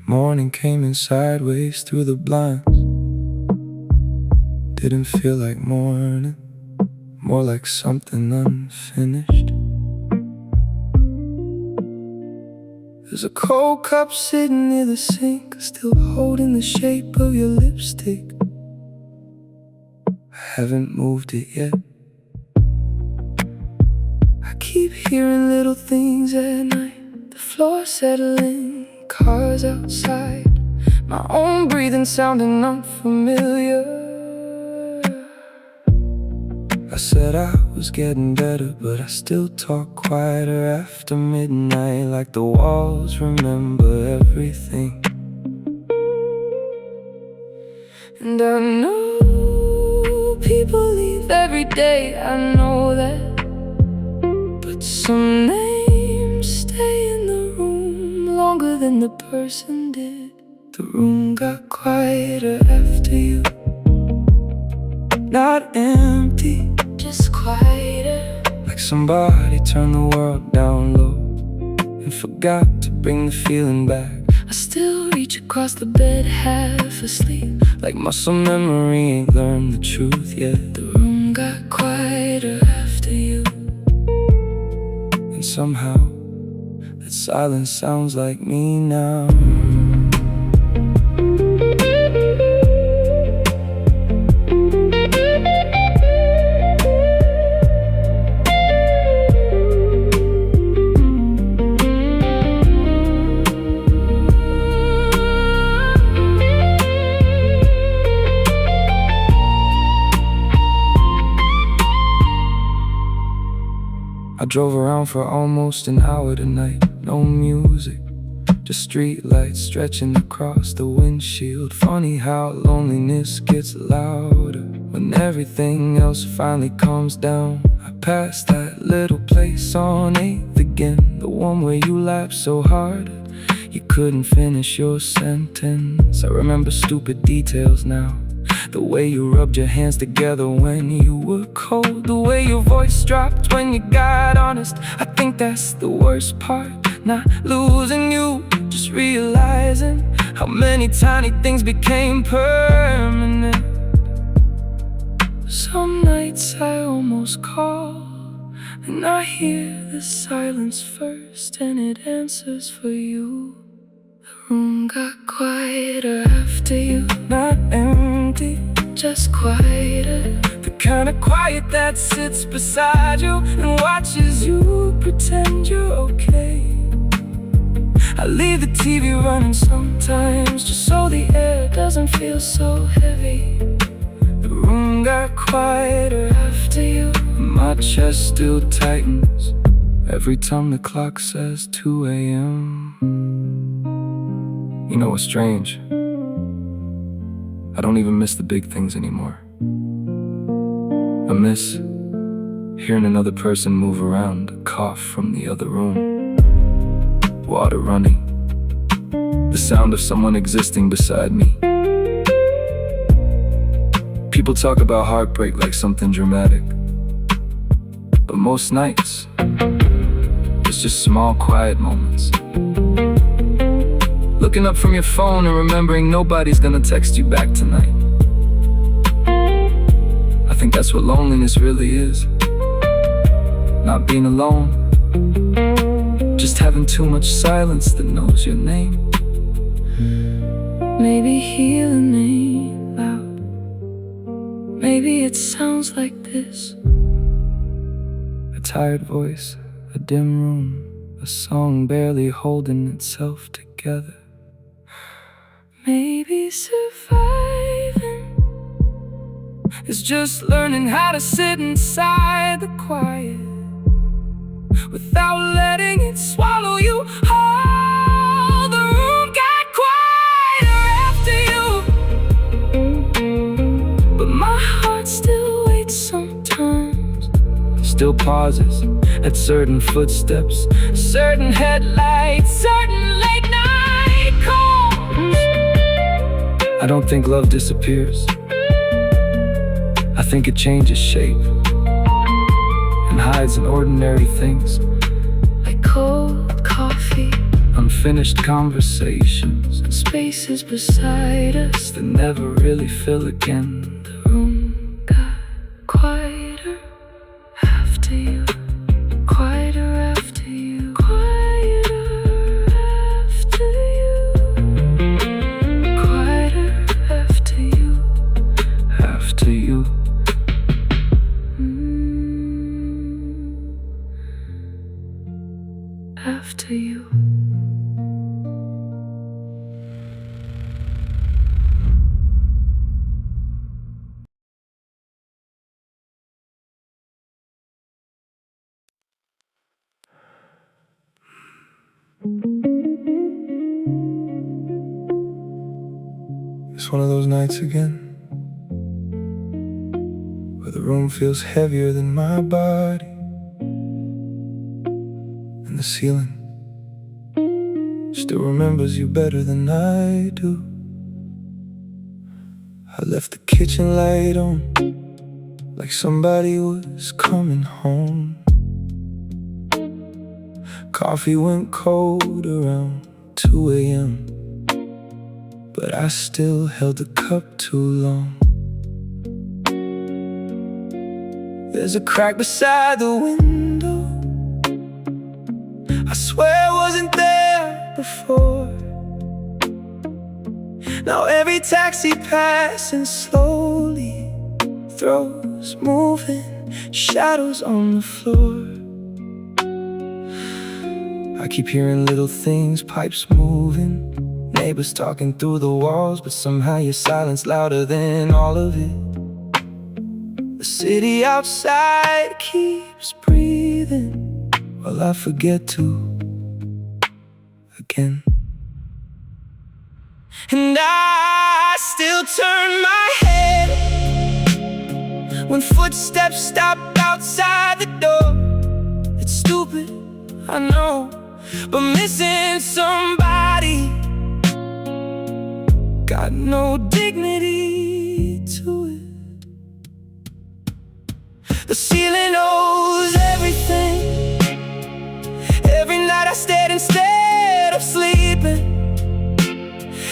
Morning came in sideways through the blinds. Didn't feel like morning, more like something unfinished. There's a cold cup sitting near the sink, still holding the shape of your lipstick. I haven't moved it yet. I keep hearing little things at night, the floor settling, cars outside, my own breathing sounding unfamiliar. I said I was getting better, but I still talk quieter after midnight, like the walls remember everything. And I know people leave every day, I know that, but some names stay in the room longer than the person did. The room got quieter after you. Not empty, just quieter, like somebody turned the world down low and forgot to bring the feeling back. I still reach across the bed half asleep, like muscle memory ain't learned the truth yet. The room got quieter after you, and somehow that silence sounds like me now. I drove around for almost an hour tonight. No music, just street lights stretching across the windshield. Funny how loneliness gets louder when everything else finally calms down. I passed that little place on 8th again, the one where you laughed so hard you couldn't finish your sentence. I remember stupid details now, the way you rubbed your hands together when you were cold, the way your voice dropped when you got honest. I think that's the worst part, not losing you, just realizing how many tiny things became permanent. Some nights I almost call, and I hear the silence first, and it answers for you. The room got quieter after you. Not empty, just quieter, the kind of quiet that sits beside you and watches you pretend you're okay. I leave the TV running sometimes, just so the air doesn't feel so heavy. The room got quieter after you. My chest still tightens every time the clock says 2 a.m. You know what's strange? I don't even miss the big things anymore. I miss hearing another person move around, a cough from the other room, water running, the sound of someone existing beside me. People talk about heartbreak like something dramatic, but most nights, it's just small, quiet moments. Looking up from your phone and remembering nobody's gonna text you back tonight. I think that's what loneliness really is. Not being alone, just having too much silence that knows your name. Maybe healing ain't loud, maybe it sounds like this. A tired voice, a dim room, a song barely holding itself together. Maybe surviving is just learning how to sit inside the quiet without letting it swallow you whole. The room got quieter after you, but my heart still waits sometimes. Still pauses at certain footsteps, certain headlights, certain late night calls. I don't think love disappears. I think it changes shape and hides in ordinary things, like cold coffee, unfinished unfinished conversations, and spaces beside us that never really fill again. The room got quieter after you, quieter after you, quieter after you, quieter after you, after you. After you. It's one of those nights again, where the room feels heavier than my body, and the ceiling still remembers you better than I do. I left the kitchen light on, like somebody was coming home. Coffee went cold around 2 a.m., but I still held the cup too long. There's a crack beside the window, I swear it wasn't there before. Now every taxi passing slowly throws moving shadows on the floor. I keep hearing little things, pipes moving, neighbors talking through the walls, but somehow your silence louder than all of it. The city outside keeps breathing while I forget to again. And I still turn my head when footsteps stop outside the door. It's stupid, I know, but missing somebody got no dignity to it. The ceiling knows everything. Every night I stared instead of sleeping.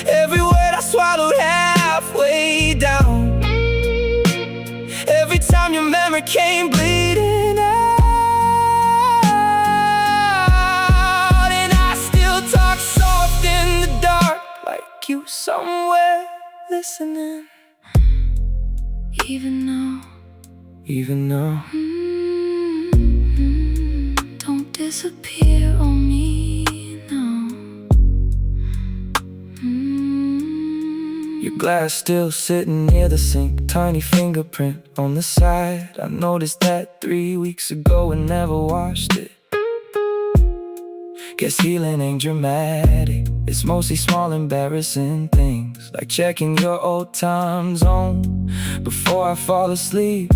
Every word I swallowed halfway down. Every time your memory came bleeding out. And I still talk soft in the dark, like you somewhere listening. Even though don't disappear on me now. Your glass still sitting near the sink, tiny fingerprint on the side. I noticed that 3 weeks ago and never washed it. Guess healing ain't dramatic, it's mostly small embarrassing things, like checking your old time zone before I fall asleep.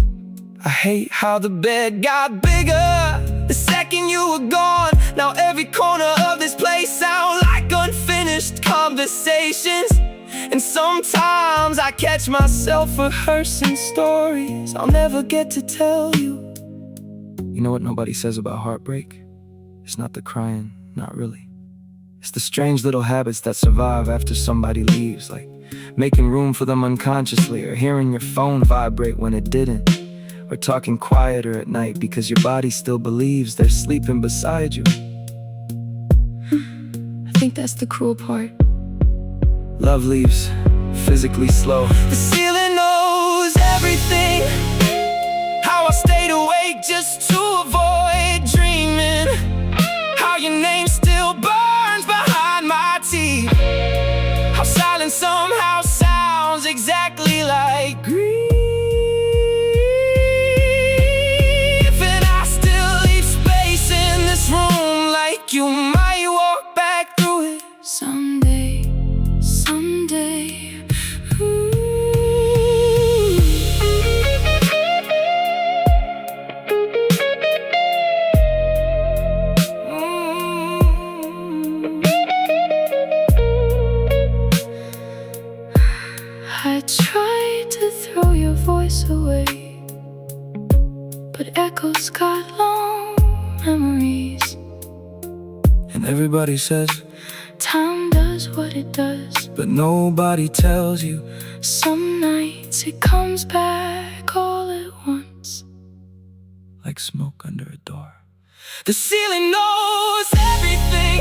I hate how the bed got bigger the second you were gone. Now every corner of this place sounds like unfinished conversations. And sometimes I catch myself rehearsing stories I'll never get to tell you. You know what nobody says about heartbreak? It's not the crying, not really. It's the strange little habits that survive after somebody leaves, like making room for them unconsciously, or hearing your phone vibrate when it didn't, or talking quieter at night because your body still believes they're sleeping beside you. I think that's the cruel part. Love leaves physically slow. The ceiling knows everything. How I stayed awake just to avoid dreaming. How your name still burns behind my teeth. How silence somehow sounds exactly like grief. And I still leave space in this room, like you might walk back through it someday. I tried to throw your voice away, but echoes got long memories. And everybody says time does what it does, but nobody tells you some nights it comes back all at once, like smoke under a door. The ceiling knows everything,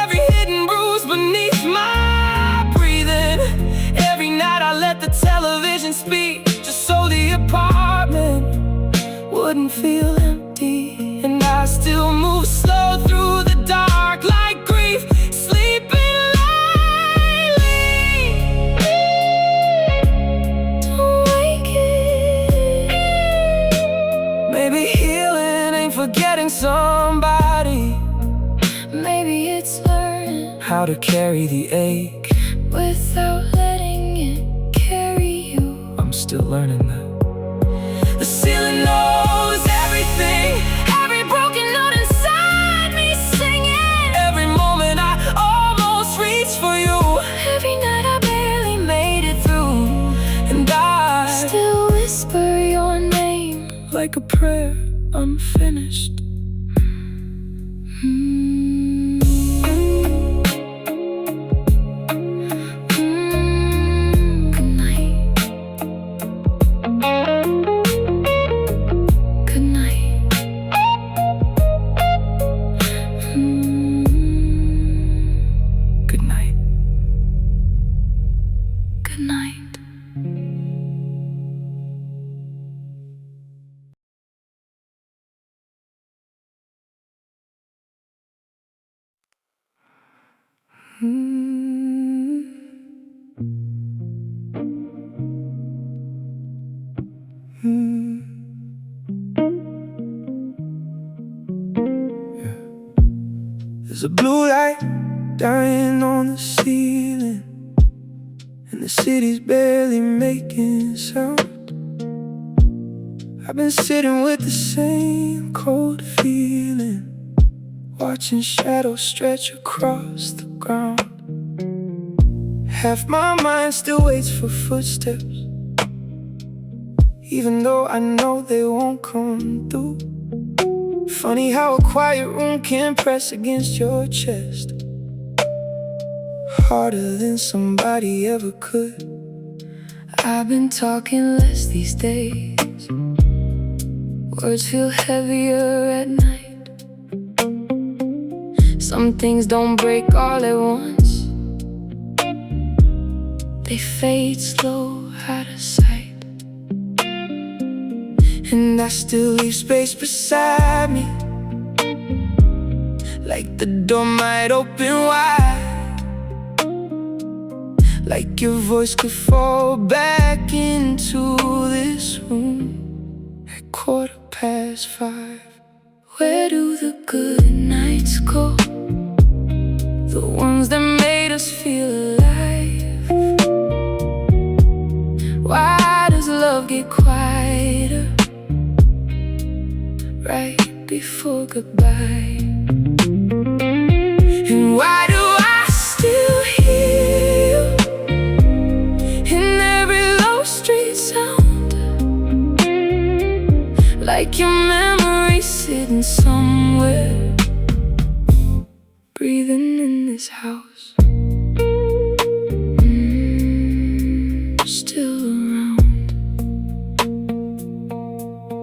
every hidden bruise beneath my breathing. Every night I let the television speak, just so the apartment wouldn't feel empty. And I still move slow through the dark like grief, sleeping lightly. Don't wake it. Maybe healing ain't forgetting somebody. Maybe it's learning How to carry the ache without letting it carry you. I'm still learning that. The ceiling knows everything, every broken note inside me singing. Every moment I almost reached for you, Every night I barely made it through, and I still whisper your name. like a prayer unfinished. Good night. Good night. Good night. Good night. There's a blue light dying on the ceiling, and the city's barely making sound. I've been sitting with the same cold feeling, watching shadows stretch across the ground. Half my mind still waits for footsteps, even though I know they won't come through. Funny how a quiet room can press against your chest, harder than somebody ever could. I've been talking less these days, words feel heavier at night. Some things don't break all at once, they fade slow out of sight. And I still leave space beside me, like the door might open wide, like your voice could fall back into this room at 5:15. Where do the good nights go? The ones that made us feel alive. Why does love get quieter right before goodbye? And why do I still hear you In every low street sound, like your memory sitting somewhere, breathing in this house, still around.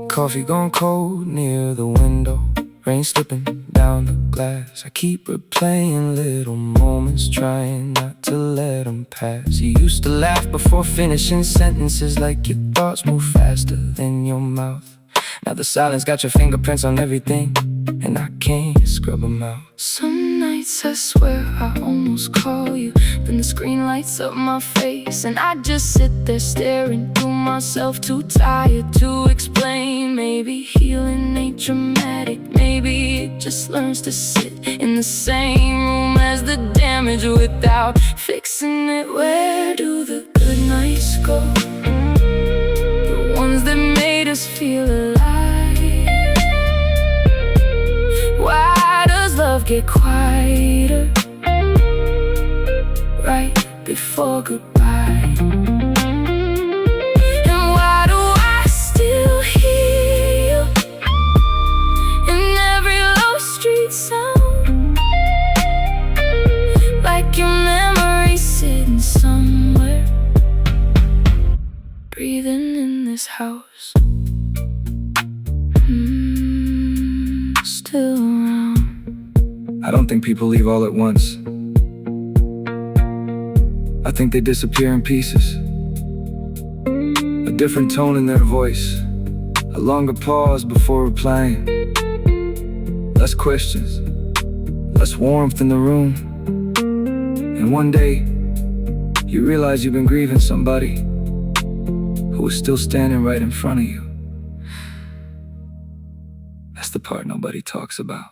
Coffee gone cold near the window, rain slipping down the glass. I keep replaying little moments, trying not to let them pass. You used to laugh before finishing sentences, like your thoughts move faster than your mouth. Now the silence got your fingerprints on everything, and I can't scrub them out. Some nights I swear I almost call you, then the screen lights up my face, and I just sit there staring through myself, too tired to explain. Maybe healing ain't dramatic, maybe it just learns to sit in the same room as the damage without fixing it. Where do the good nights go? The ones that made us feel alive. Why does love get quieter right before goodbye? And why do I still hear you in every low street sound, house. Still around. I don't think people leave all at once. I think they disappear in pieces. A different tone in their voice, a longer pause before replying. Less questions, less warmth in the room. And one day, you realize you've been grieving somebody who was still standing right in front of you. That's the part nobody talks about.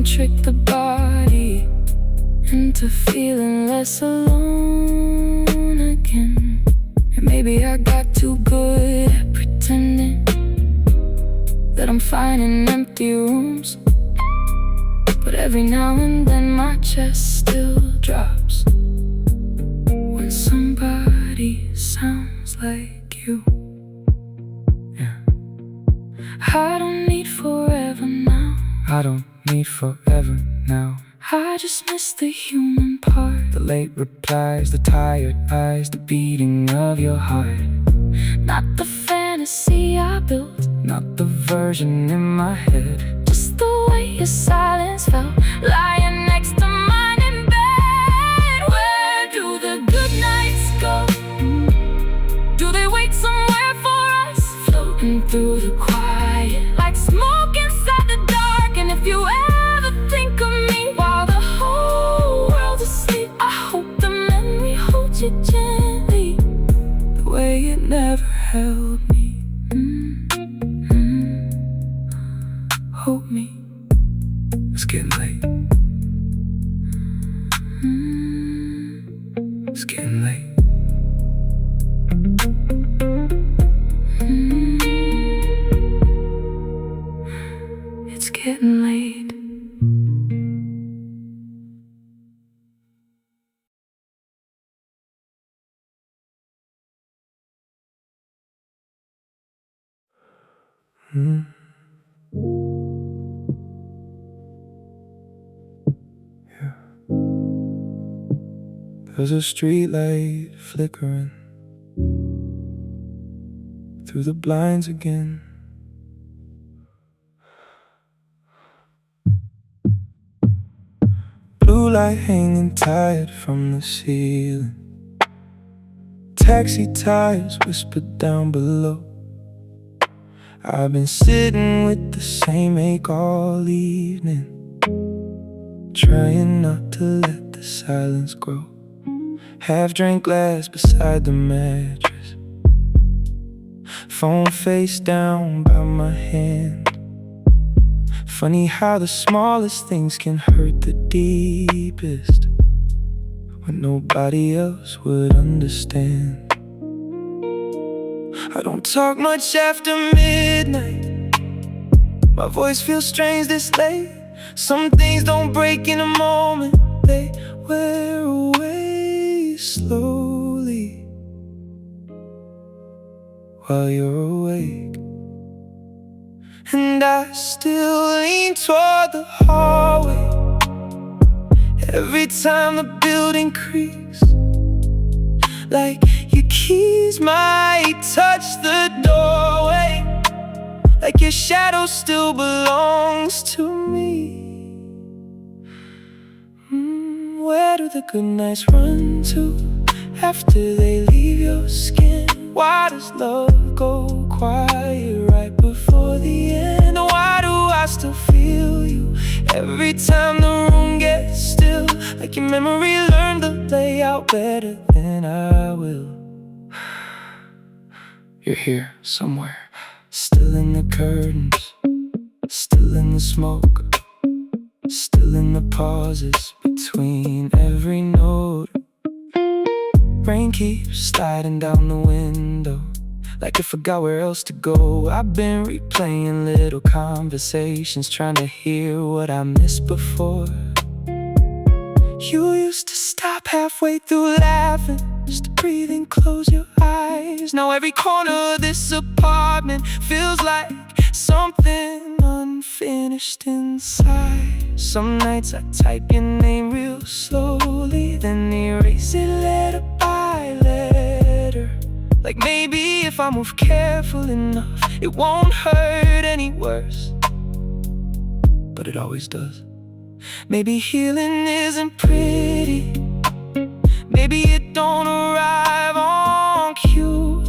Trick the body into feeling less alone again. And maybe I got too good at pretending that I'm fine in empty rooms. But every now and then my chest still drops when somebody sounds like you. Yeah. I don't need forever now. I don't need forever now. I just miss the human part. The late replies, the tired eyes, the beating of your heart. Not the fantasy I built, not the version in my head. Just the way your silence felt, lying next to mine in bed. Where do the good nights go? Do they wait somewhere for us? Floating through the quiet, like smoke inside the dark. And if you ever think of me while the whole world's asleep, I hope the memory holds you gently, the way it never held me. Hold me. It's getting late. It's getting late. It's getting late. Yeah. There's a street light flickering through the blinds again. Blue light hanging tired from the ceiling. Taxi tires whispered down below. I've been sitting with the same ache all evening, trying not to let the silence grow. Half-drank glass beside the mattress, phone face down by my hand. Funny how the smallest things can hurt the deepest, when nobody else would understand. I don't talk much after midnight. My voice feels strange this late. Some things don't break in a moment, they wear away slowly while you're awake. And I still lean toward the hallway every time the building creaks, like your keys might touch the doorway, like your shadow still belongs to me. Where do the good nights run to after they leave your skin? Why does love go quiet right before the end? Why do I still feel you every time the room gets still, like your memory learned the layout better than I will? You're here somewhere, still in the curtains, still in the smoke, still in the pauses between every note. Rain keeps sliding down the window, like I forgot where else to go. I've been replaying little conversations, trying to hear what I missed before. You used to stop halfway through laughing, just breathe and close your eyes. Now every corner of this apartment feels like something unfinished inside. Some nights I type your name real slowly, then erase it letter by letter. Like maybe if I move careful enough, it won't hurt any worse. But it always does. Maybe healing isn't pretty, maybe it don't arrive on cue.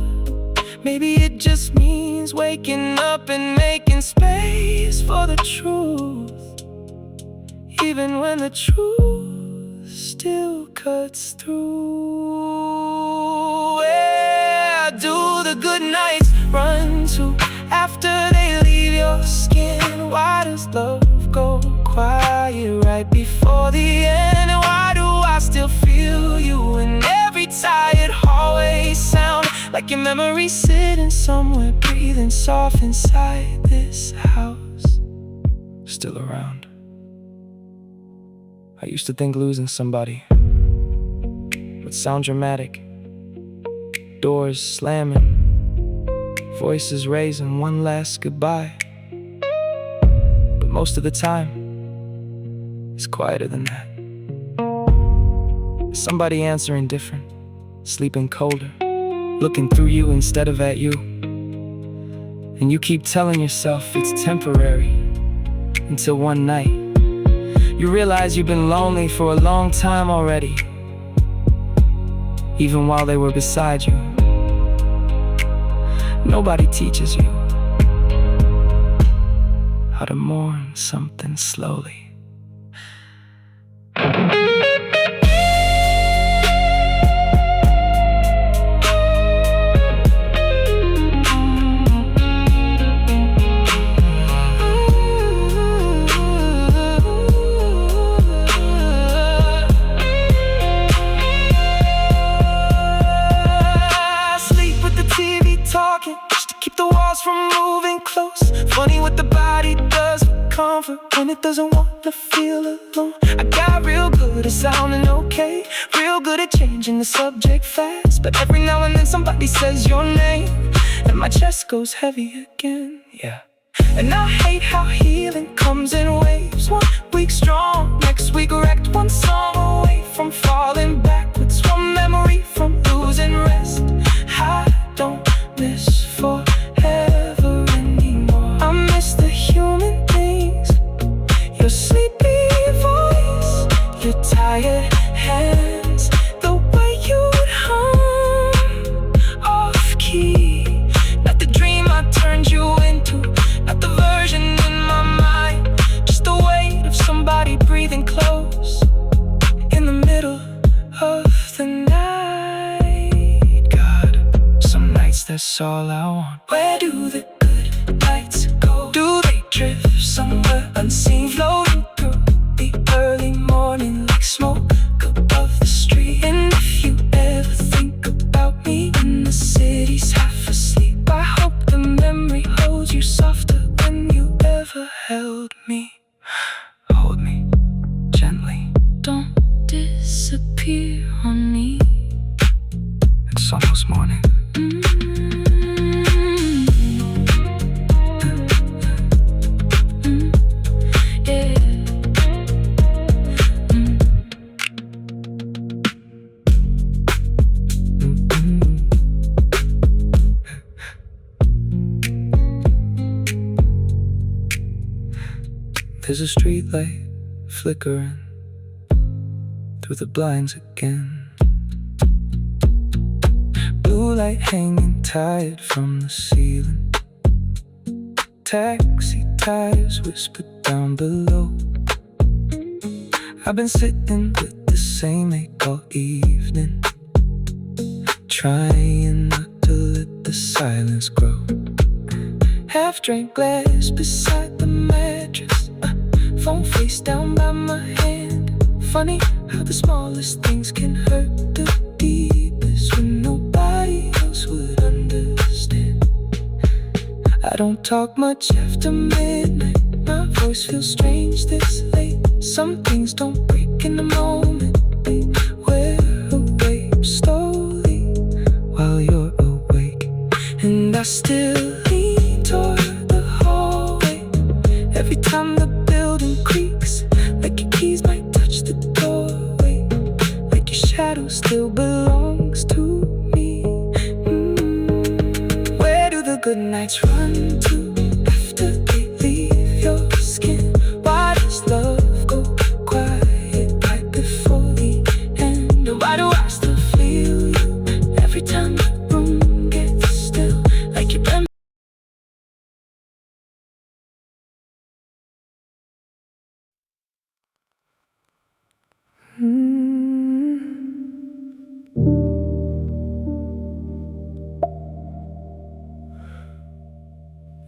Maybe it just means waking up and making space for the truth, even when the truth still cuts through. Where do the good nights run to after they leave your skin? Why does love go quiet right before the end? And why do I still feel you in every tired hallway sound? Like your memory sitting somewhere, breathing soft inside this house, still around. I used to think losing somebody would sound dramatic. Doors slamming, voices raising one last goodbye. But most of the time, it's quieter than that. Somebody answering different, sleeping colder, looking through you instead of at you. And you keep telling yourself it's temporary, until one night you realize you've been lonely for a long time already, even while they were beside you. Nobody teaches you how to mourn something slowly. Just to keep the walls from moving close. Funny what the body does for comfort when it doesn't want to feel alone. I got real good at sounding okay, real good at changing the subject fast. But every now and then somebody says your name and my chest goes heavy again, yeah. And I hate how healing comes in waves. 1 week strong, next week wrecked. One song away from falling backwards, one memory from losing rest. I don't miss forever anymore. I miss the human things, your sleepy voice, your tired hands, the way you'd hum off key. Not the dream I turned you into, not the version in my mind, just the weight of somebody breathing close in the middle of the night. God, some nights that's all I want. Where do the good nights go? Do they drift somewhere unseen, floating through the early morning like smoke above the street? And if you ever think about me when the city's half asleep, I hope the memory holds you softer than you ever held me. Hold me gently, don't disappear on me. It's almost morning. There's a street light flickering through the blinds again. Blue light hanging tired from the ceiling. Taxi tires whispered down below. I've been sitting with the same ache all evening, trying not to let the silence grow. Half-drank glass beside the mattress, phone face down by my hand. Funny how the smallest things can hurt the deepest when nobody else would understand. I don't talk much after midnight. My voice feels strange this late. Some things don't break in the moment. They wear away slowly while you're awake. And I still lean toward the hallway every time the building creaks, like your keys might touch the doorway, like your shadow still belongs to me. Where do the good nights run to after they leave your skin? Why does love go quiet right before the end? And why do I still feel you every time the room gets still, like you've been?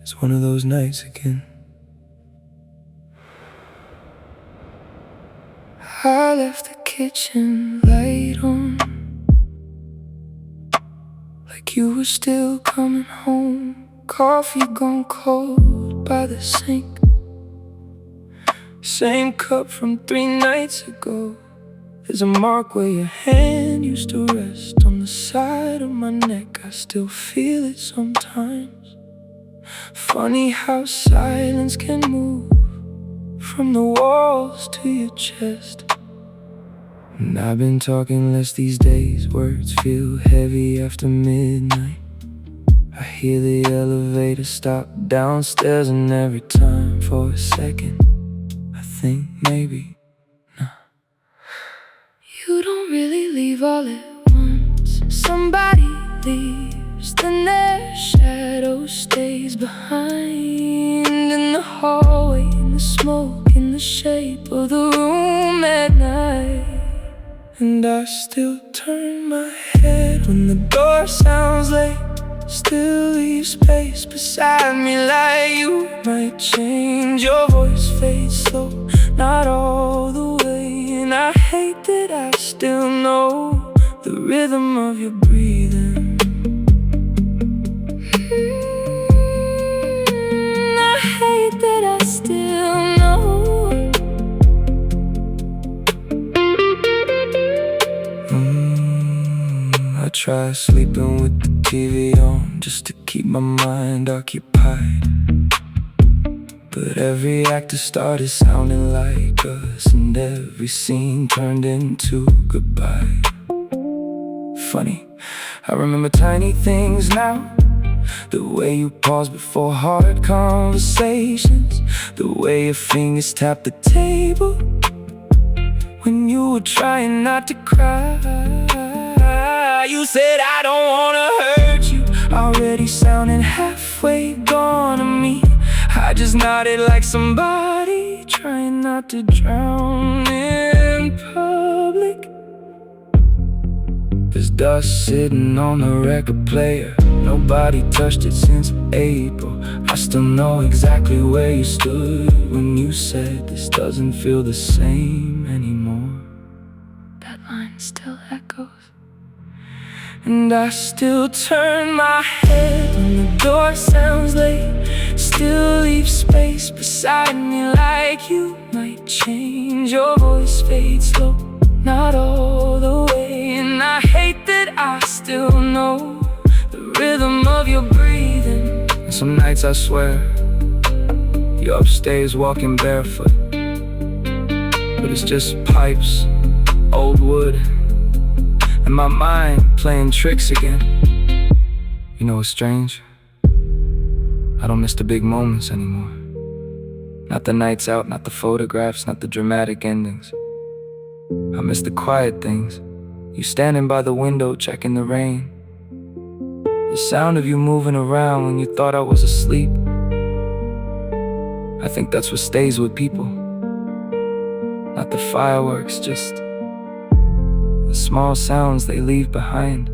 It's one of those nights again. I left the kitchen light on, like you were still coming home. Coffee gone cold by the sink, same cup from 3 nights ago. There's a mark where your hand used to rest on the side of my neck. I still feel it sometimes. Funny how silence can move from the walls to your chest. And I've been talking less these days. Words feel heavy after midnight. I hear the elevator stop downstairs, and every time for a second I think maybe you don't really leave all at once. Somebody leaves, then their shadow stays behind. In the hallway, in the smoke, in the shape of the room at night. And I still turn my head when the door sounds late. Still leave space beside me, like you might change. Your voice fades slow, not all the way. And I hate that I still know the rhythm of your breathing. I hate that I still know. I try sleeping with the TV on just to keep my mind occupied, but every actor started sounding like us, and every scene turned into goodbye. Funny, I remember tiny things now. The way you pause before hard conversations, the way your fingers tap the table when you were trying not to cry. You said, I don't wanna hurt you, already sounding halfway gone to me. I just nodded like somebody trying not to drown in public. There's dust sitting on the record player. Nobody touched it since April. I still know exactly where you stood when you said this doesn't feel the same anymore. That line still echoes. And I still turn my head when the door sounds late. Still leave space beside me, like you might change. Your voice fades slow, not all the way. And I hate that I still know the rhythm of your breathing. And some nights I swear you're upstairs walking barefoot, but it's just pipes, old wood, and my mind playing tricks again. You know what's strange? I don't miss the big moments anymore. Not the nights out, not the photographs, not the dramatic endings. I miss the quiet things. You standing by the window checking the rain, the sound of you moving around when you thought I was asleep. I think that's what stays with people. Not the fireworks, just the small sounds they leave behind.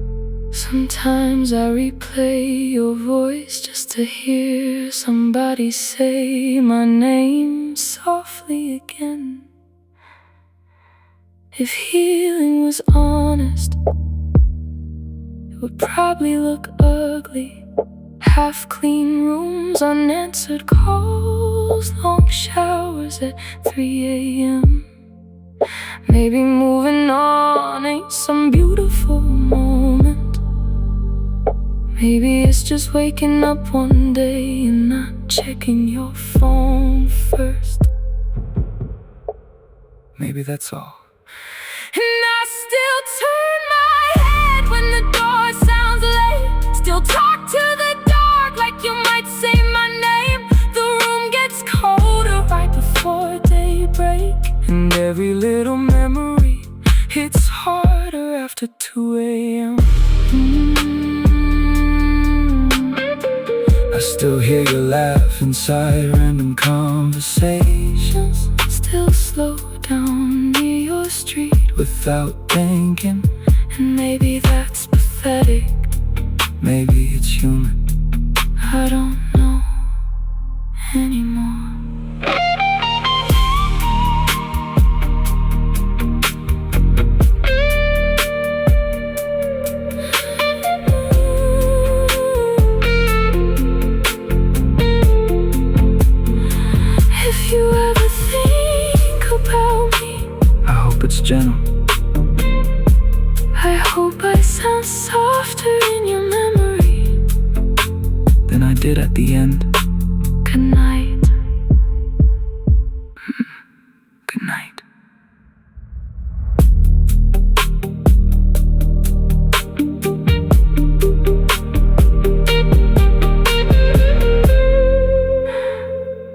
Sometimes I replay your voice just to hear somebody say my name softly again. If healing was honest, it would probably look ugly. Half-clean rooms, unanswered calls, long showers at 3 a.m. Maybe moving on ain't some beautiful moment. Maybe it's just waking up one day and not checking your phone first. Maybe that's all. And I still turn my head when the door sounds late. Still talk to the dark like you might say my name. The room gets colder right before daybreak, And every little memory hits harder after 2 a.m. I still hear you laugh inside random conversations. Still slow down near your street Without thinking, and maybe that's pathetic. maybe it's human. I don't know anymore. If you ever think about me, I hope it's gentle. I hope I sound softer in your memory. Than I did at the end. Good night. Good night.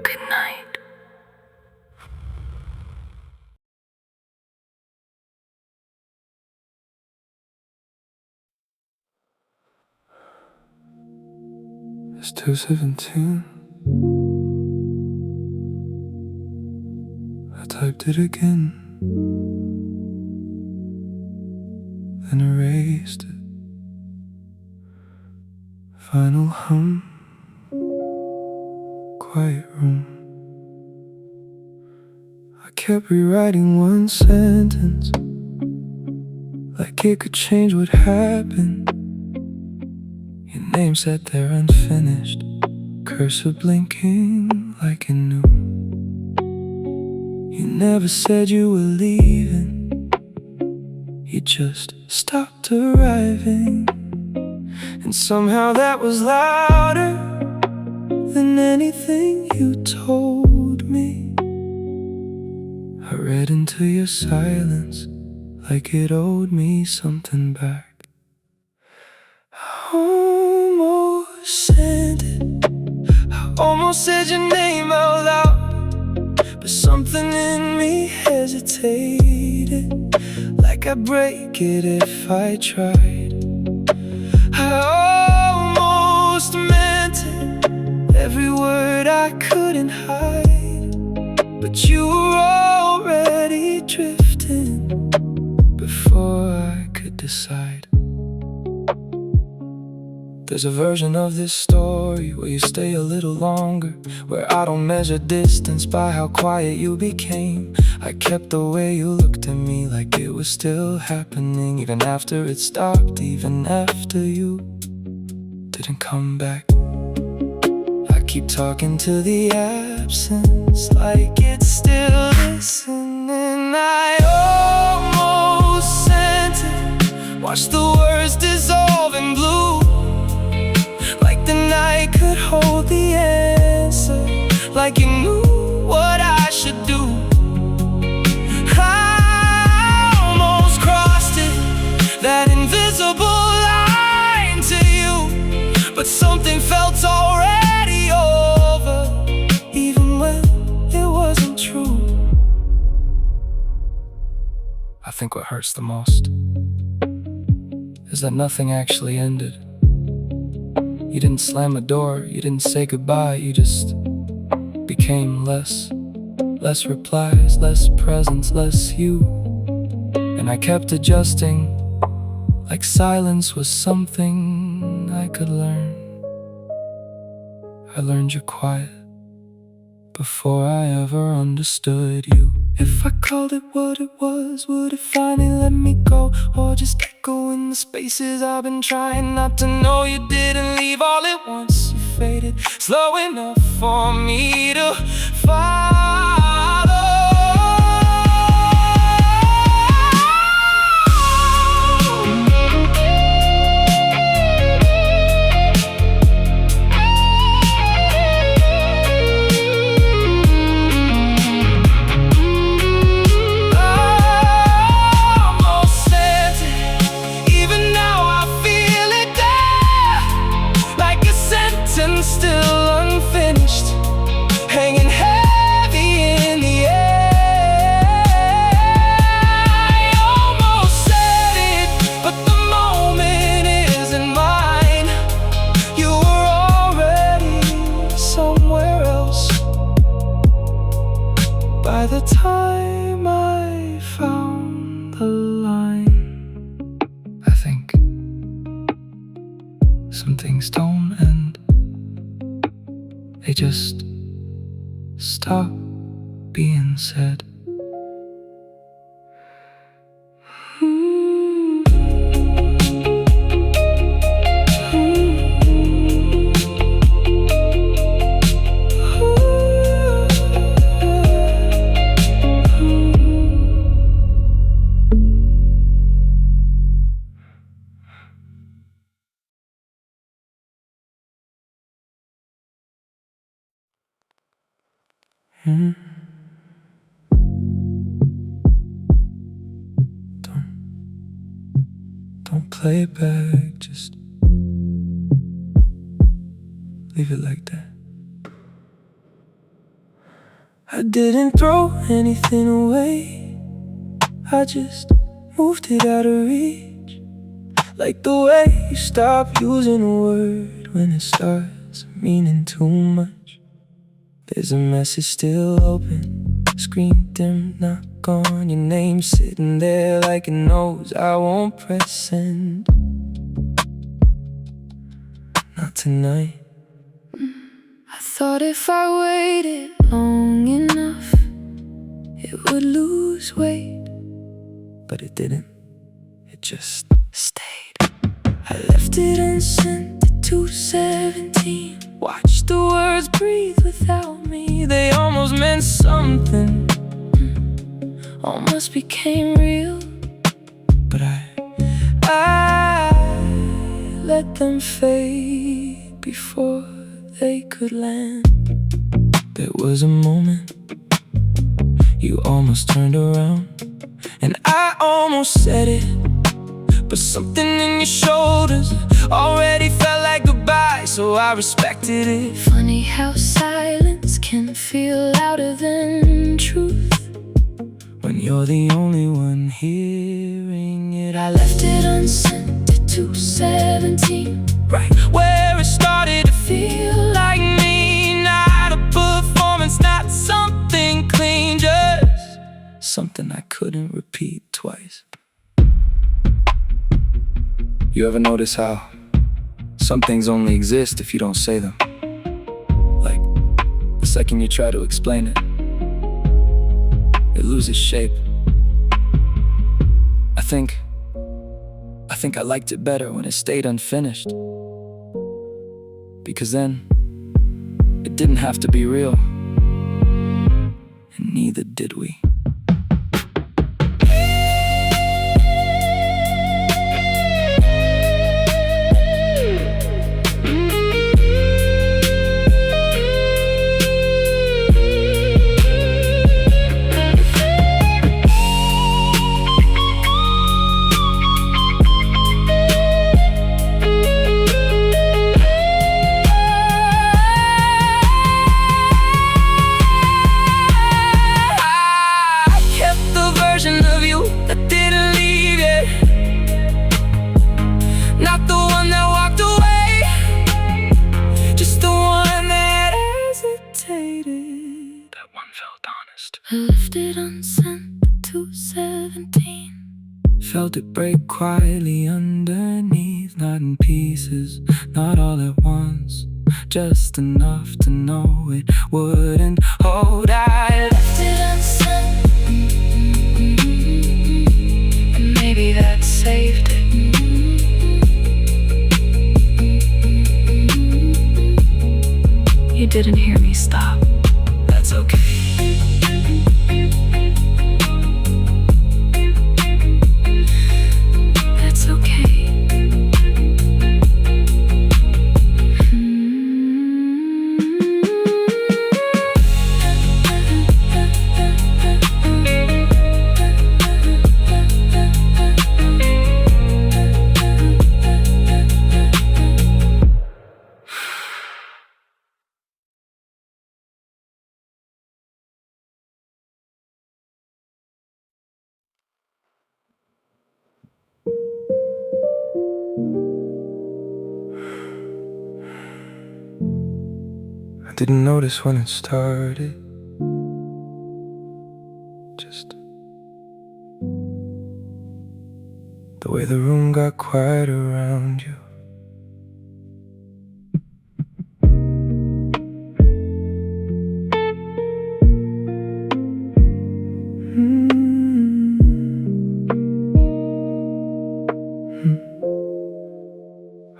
Good night. It's 2:17. I typed it again, then erased it. Final hum, quiet room. I kept rewriting one sentence, like it could change what happened. Your name sat there unfinished, cursor blinking like it knew. You never said you were leaving, you just stopped arriving. And somehow that was louder than anything you told me. I read into your silence like it owed me something back. I almost sent it, I almost said your name out loud, but something in me hesitated, like I'd break it if I tried. I almost meant it, every word I couldn't hide, but you were already drifting before I could decide. There's a version of this story where you stay a little longer, where I don't measure distance by how quiet you became. I kept the way you looked at me like it was still happening, even after it stopped, even after you didn't come back. I keep talking to the absence like it's still listening. I almost sent it, watched the words dissolve in blue, like the night could hold the answer, like you knew what I should do. I almost crossed it, that invisible line to you, but something felt already over, even when it wasn't true. I think what hurts the most is that nothing actually ended. You didn't slam a door, you didn't say goodbye, you just became less replies, less presence, less you. And I kept adjusting, like silence was something I could learn. I learned you're quiet, before I ever understood you. If I called it what it was, would it finally let me go? Or just echo in the spaces I've been trying not to know? You didn't leave all at once, you faded slow enough for me to follow. Still unfinished, hanging heavy in the air. I almost said it, but the moment isn't mine. You were already somewhere else by the time I found the line. I think some things don't end, they just stop being said. Don't play it back, just leave it like that. I didn't throw anything away, I just moved it out of reach. Like the way you stop using a word when it starts meaning too much. There's a message still open, screen dim, knock on your name, sitting there like it knows I won't press send. Not tonight. I thought if I waited long enough, it would lose weight, But it didn't, it just stayed. I left it unsent at 2:17. Watched the words breathe without me. They almost meant something, almost became real. But I let them fade before they could land. There was a moment you almost turned around, And I almost said it, but something in your shoulders already felt like goodbye, so I respected it. Funny how silence can feel louder than truth when you're the only one hearing it. I left it unsent at 2:17, right where it started to feel like me. Not a performance, not something clean, just something I couldn't repeat twice. You ever notice how some things only exist if you don't say them? Like, the second you try to explain it, it loses shape. I think I liked it better when it stayed unfinished, because then it didn't have to be real, and neither did we. Of you that didn't leave yet, not the one that walked away, just the one that hesitated. That one felt honest. I left it unsent at 2:17. Felt it break quietly underneath, not in pieces, not all at once, just enough to know it wouldn't hold. I left it unsent, and maybe that saved it. You didn't hear me stop. That's okay. That's okay. I didn't notice when it started. Just the way the room got quiet around you.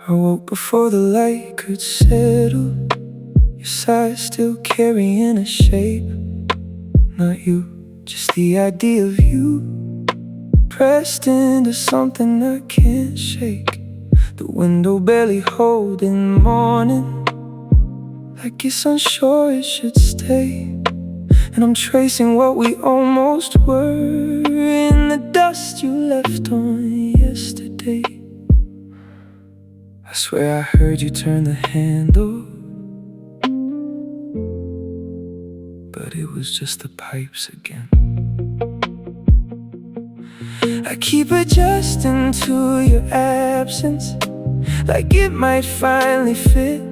I woke before the light could settle. Your sighs still carrying a shape. Not you, just the idea of you pressed into something I can't shake. The window barely holding morning, like it's unsure it should stay. And I'm tracing what we almost were in the dust you left on yesterday. I swear I heard you turn the handle, but it was just the pipes again. I keep adjusting to your absence, like it might finally fit,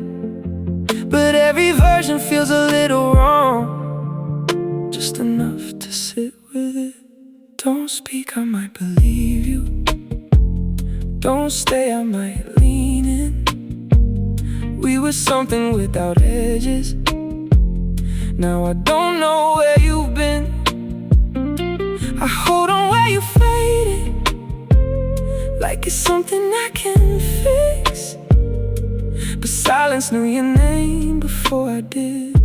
but every version feels a little wrong, just enough to sit with it. Don't speak, I might believe you. Don't stay, I might lean in. We were something without edges. Now I don't know where you've been. I hold on where you faded, like it's something I can fix. But silence knew your name before I did.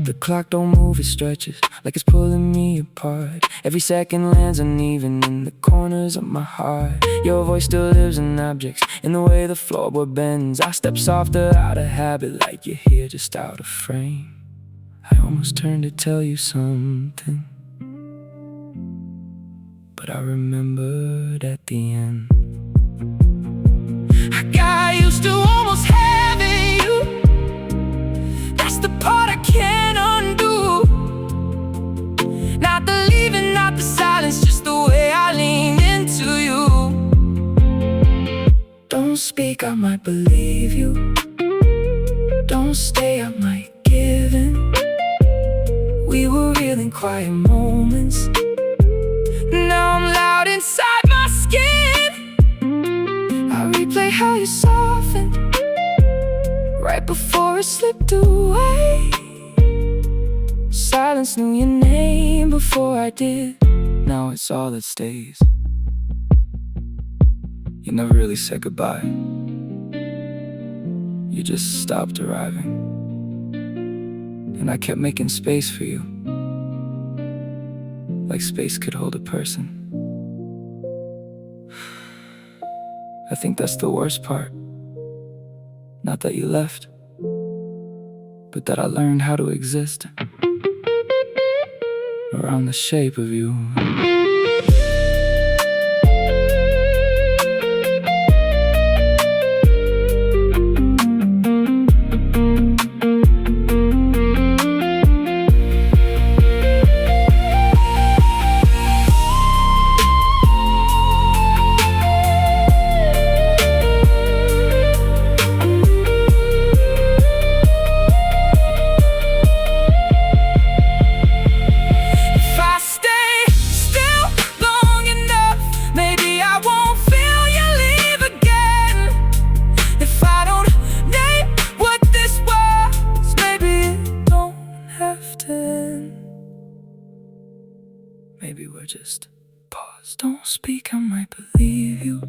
The clock don't move, it stretches like it's pulling me apart. Every second lands uneven in the corners of my heart. Your voice still lives in objects, in the way the floorboard bends. I step softer out of habit, like you're here just out of frame. I almost turned to tell you something, but I remembered at the end. I got used to almost having you. That's the part I can't undo. Not the leaving, not the silence, just the way I leaned into you. Don't speak, I might believe you. Don't stay, I might give in. We were real in quiet moments. Now I'm loud inside my skin. I replay how you softened right before it slipped away. Silence knew your name before I did. Now it's all that stays. You never really said goodbye. You just stopped arriving, and I kept making space for you, like space could hold a person. I think that's the worst part. Not that you left, but that I learned how to exist around the shape of you. If I stay still maybe we're just pause. Don't speak, I might believe you.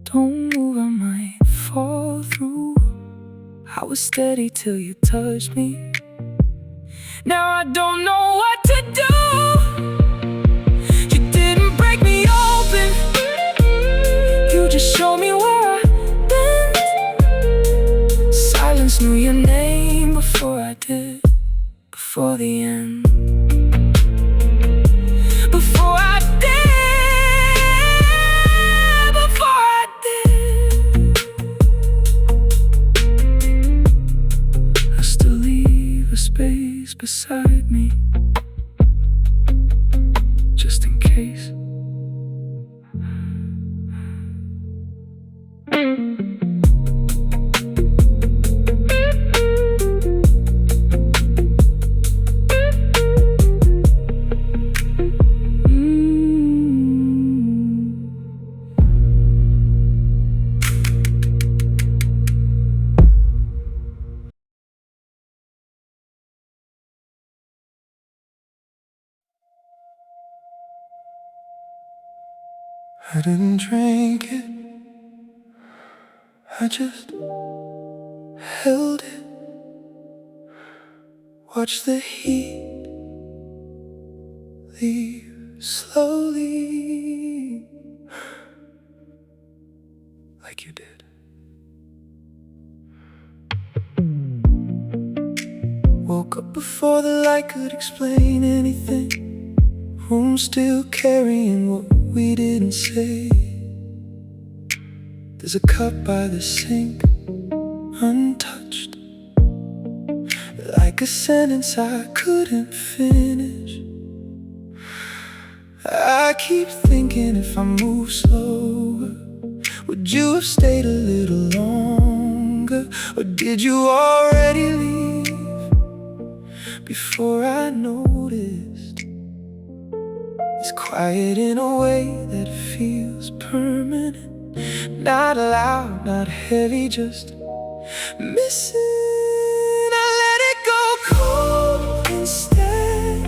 Don't move, I might fall through. I was steady till you touched me. Now I don't know what to do. You didn't break me open, you just showed me where I've been. Silence knew your name before I did. Before the end, before I did, before I did. I still leave a space beside me, just in case. I didn't drink it, I just held it. Watch the heat leave slowly, like you did. Woke up before the light could explain anything. Room still carrying what we didn't say. There's a cup by the sink, untouched, like a sentence I couldn't finish. I keep thinking if I move slower, would you have stayed a little longer? Or did you already leave before I noticed? It's quiet in a way that feels permanent. Not loud, not heavy, just missing. I let it go cold instead,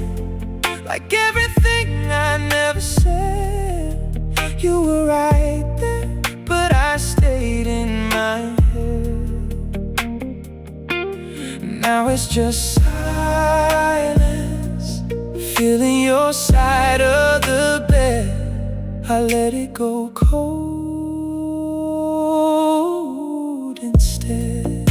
like everything I never said. You were right there, but I stayed in my head. Now it's just silence, feeling your side of the bed. I let it go cold instead.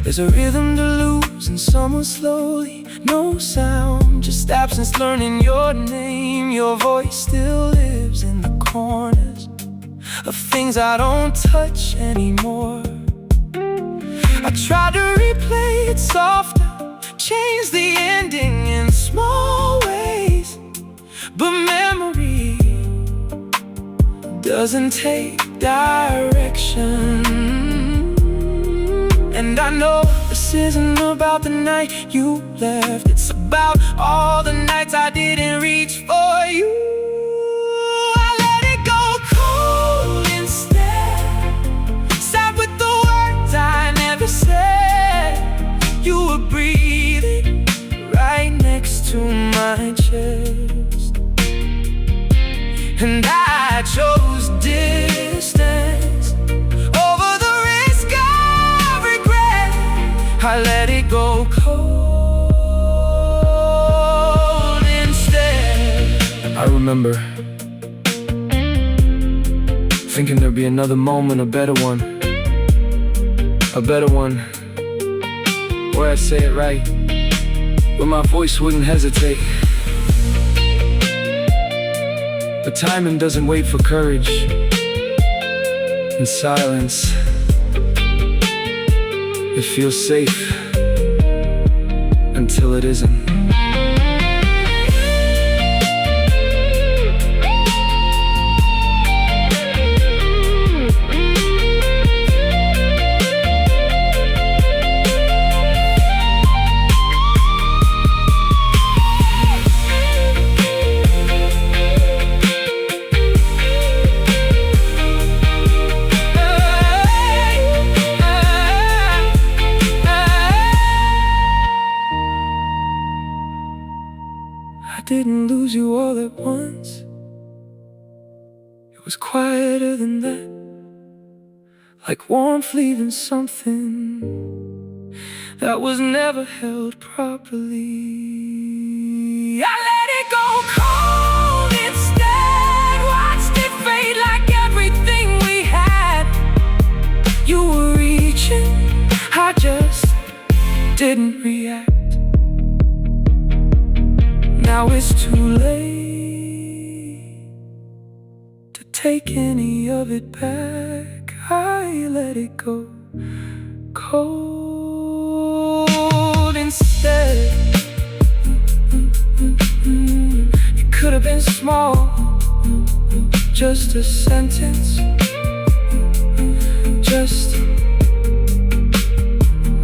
There's a rhythm to lose and someone slowly. No sound, just absence learning your name. Your voice still lives in the corners of things I don't touch anymore. I try to replay it softer, change the ending in small ways, but memory doesn't take direction. And I know this isn't about the night you left, it's about all the nights I didn't reach for you. I let it go cold instead, sat with the words I never said. You were breathing right next to my chest, and I chose distance over the risk of regret. I let it go cold instead. I remember thinking there'd be another moment, a better one. A better one where I'd say it right, where my voice wouldn't hesitate. But timing doesn't wait for courage, and silence, it feels safe until it isn't. didn't lose you all at once. It was quieter than that, like warmth leaving something that was never held properly. I let it go cold instead, watched it fade like everything we had. You were reaching, I just didn't react. Now it's too late to take any of it back. I let it go cold instead. It could have been small, just a sentence, just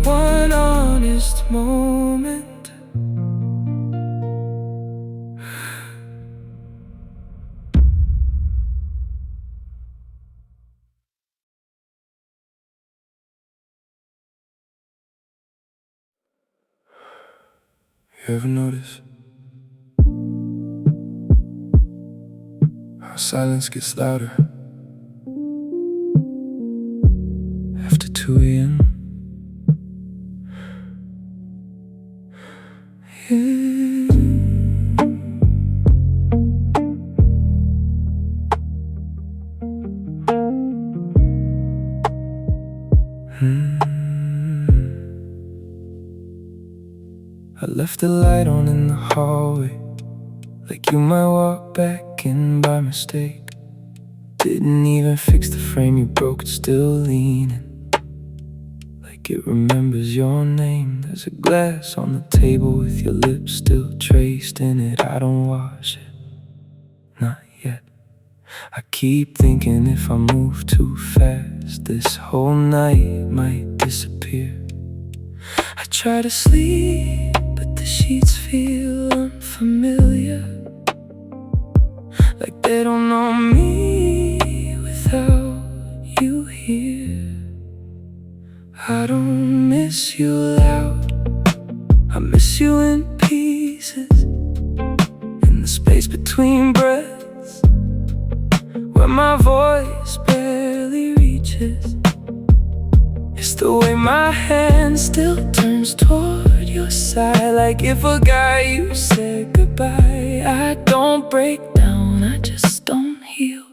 one honest moment. You ever notice how silence gets louder after 2 a.m.? I left the light on in the hallway, like you might walk back in by mistake. Didn't even fix the frame you broke, it's still leaning like it remembers your name. There's a glass on the table with your lips still traced in it. I don't wash it, not yet. I keep thinking if I move too fast, this whole night might disappear. I try to sleep, but the sheets feel unfamiliar, like they don't know me without you here. I don't miss you loud, I miss you in pieces, in the space between breaths, where my voice barely reaches. It's the way my hand still turns toward your side, like if a guy you said goodbye. I don't break down, I just don't heal,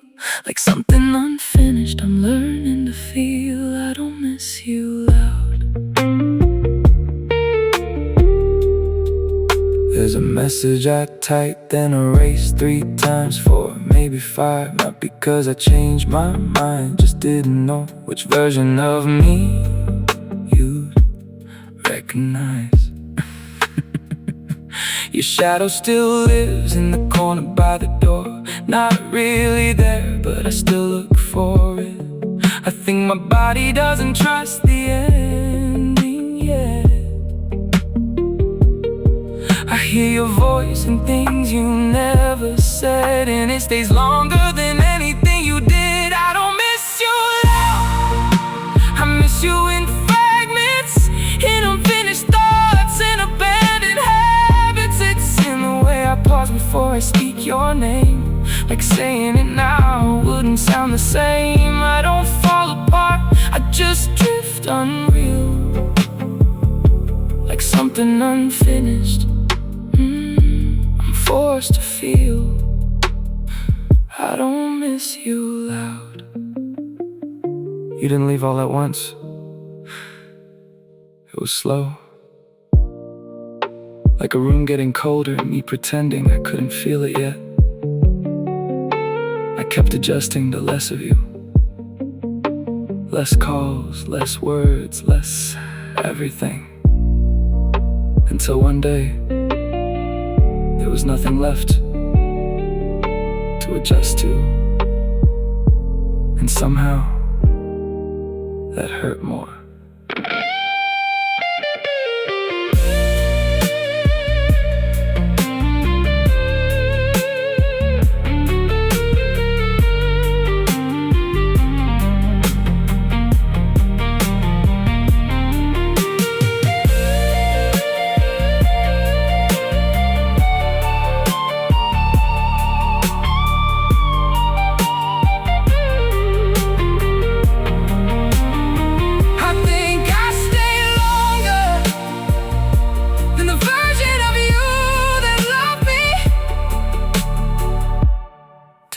like something unfinished I'm learning to feel. I don't miss you loud. There's a message I typed and erased 3 times, 4, maybe 5. Not because I changed my mind, just didn't know which version of me you'd recognize. Your shadow still lives in the corner by the door, not really there, but I still look for it. I think my body doesn't trust the ending yet. I hear your voice and things you never said, and it stays longer than anything you did. I don't miss you loud, I miss you in fragments, in unfinished thoughts, in abandoned habits. It's in the way I pause before I speak your name, like saying it now wouldn't sound the same. I don't fall apart, I just drift unreal, like something unfinished I'm forced to feel. I don't miss you loud. You didn't leave all at once, it was slow, like a room getting colder and me pretending I couldn't feel it yet. I kept adjusting to less of you, less calls, less words, less everything, until one day there was nothing left to adjust to, and somehow that hurt more.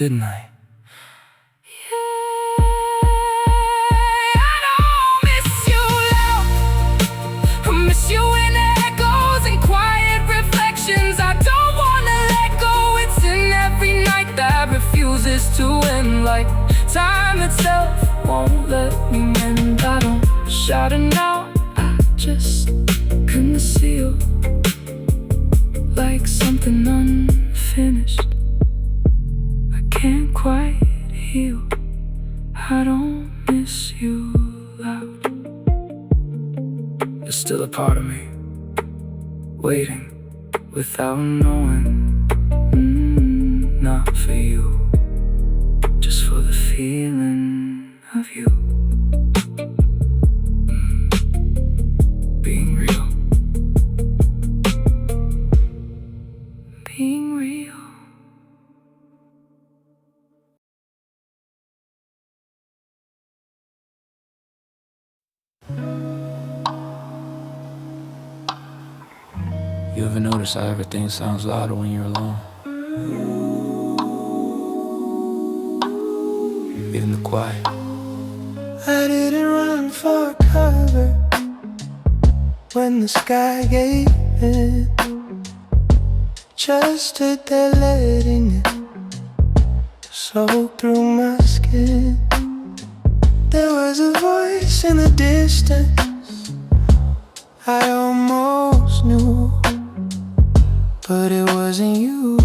didn't I? I don't miss you loud. I miss you in echoes and quiet reflections. I don't wanna let go. It's in every night that refuses to end. Like time itself won't let me mend. I don't shout it out, I just conceal, like something unfinished. I can't quite heal. I don't miss you loud. You're still a part of me, waiting without knowing. Not for you, just for the feeling of you. Being real. Being real. You ever notice how everything sounds louder when you're alone? Even the quiet. I didn't run for cover when the sky gave in. Just stood there letting it soak through my skin. There was a voice in the distance I almost knew, but it wasn't you.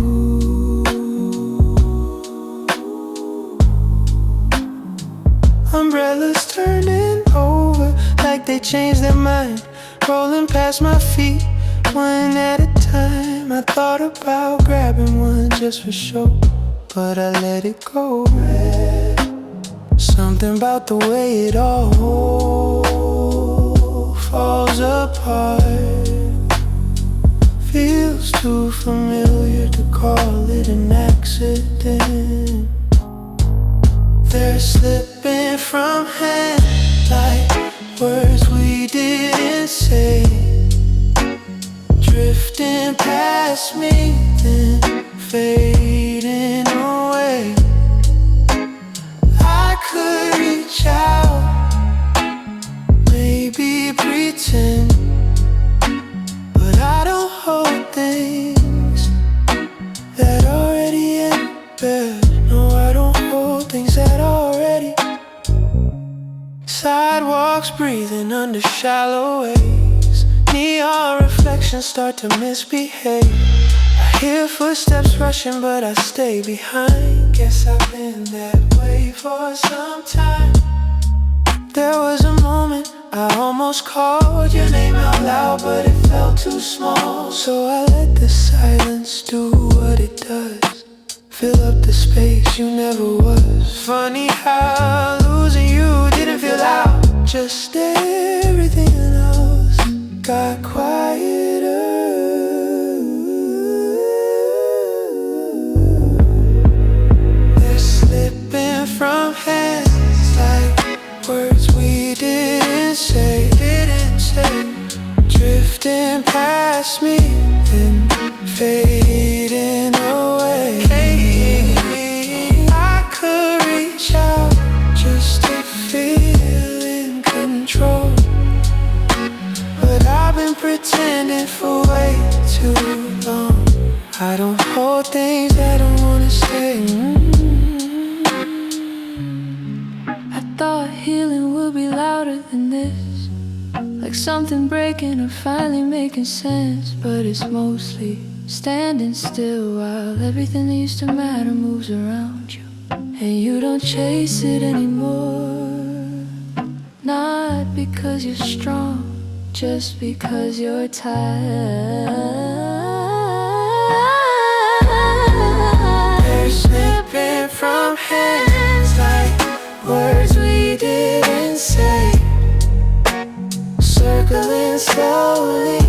Umbrellas turning over like they changed their mind, rolling past my feet one at a time. I thought about grabbing one just for show, but I let it go. Something about the way it all falls apart feels too familiar to call it an accident. They're slipping from hand like words we didn't say, drifting past me, then fading away. I could reach out, maybe pretend, but I don't hold things that already end bad. No, I don't hold things that already. Sidewalks breathing under shallow waves, neon reflections start to misbehave. I hear footsteps rushing, but I stay behind. Guess I've been that way for some time. There was a moment I almost called your name out loud, but it felt too small. So I let the silence do what it does, fill up the space you never was. Funny how losing you didn't feel loud, just everything else got quieter. They're slipping from hands like words we didn't say, drifting past me, then fading away. I could reach out just to feel in control, but I've been pretending for way too long. I don't hold things I don't wanna say. I thought healing would be louder than this, like something breaking or finally making sense. But it's mostly standing still while everything that used to matter moves around you, and you don't chase it anymore. Not because you're strong, just because you're tired. They're slipping from hands like words we didn't say, circling slowly,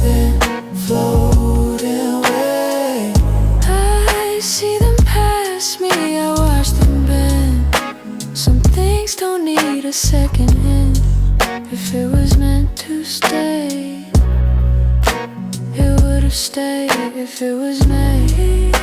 then floating away. I see them pass me, I watch them bend. Some things don't need a second hand. If it was meant to stay, it would have stayed. If it was made,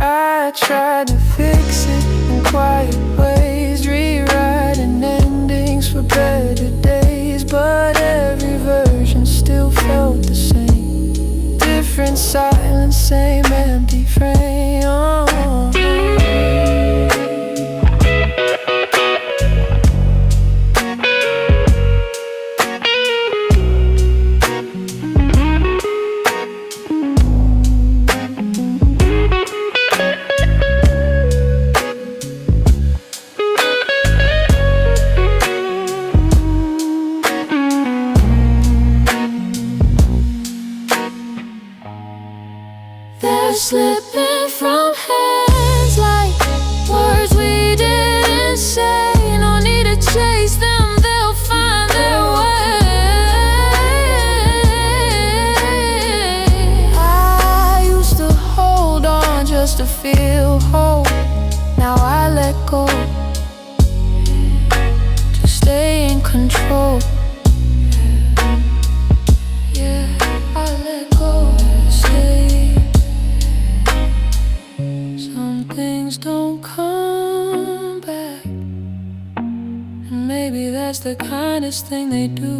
I tried to fix it in quiet ways, rewriting endings for better days, but every version still felt the same. Different silence, same empty frame. They're slipping from hands like words we didn't say. No need to chase them, they'll find their way. I used to hold on just to feel whole. Now I let go to stay in control. Yeah, I let go to stay. Some things don't come back, and maybe that's the kindest thing they do.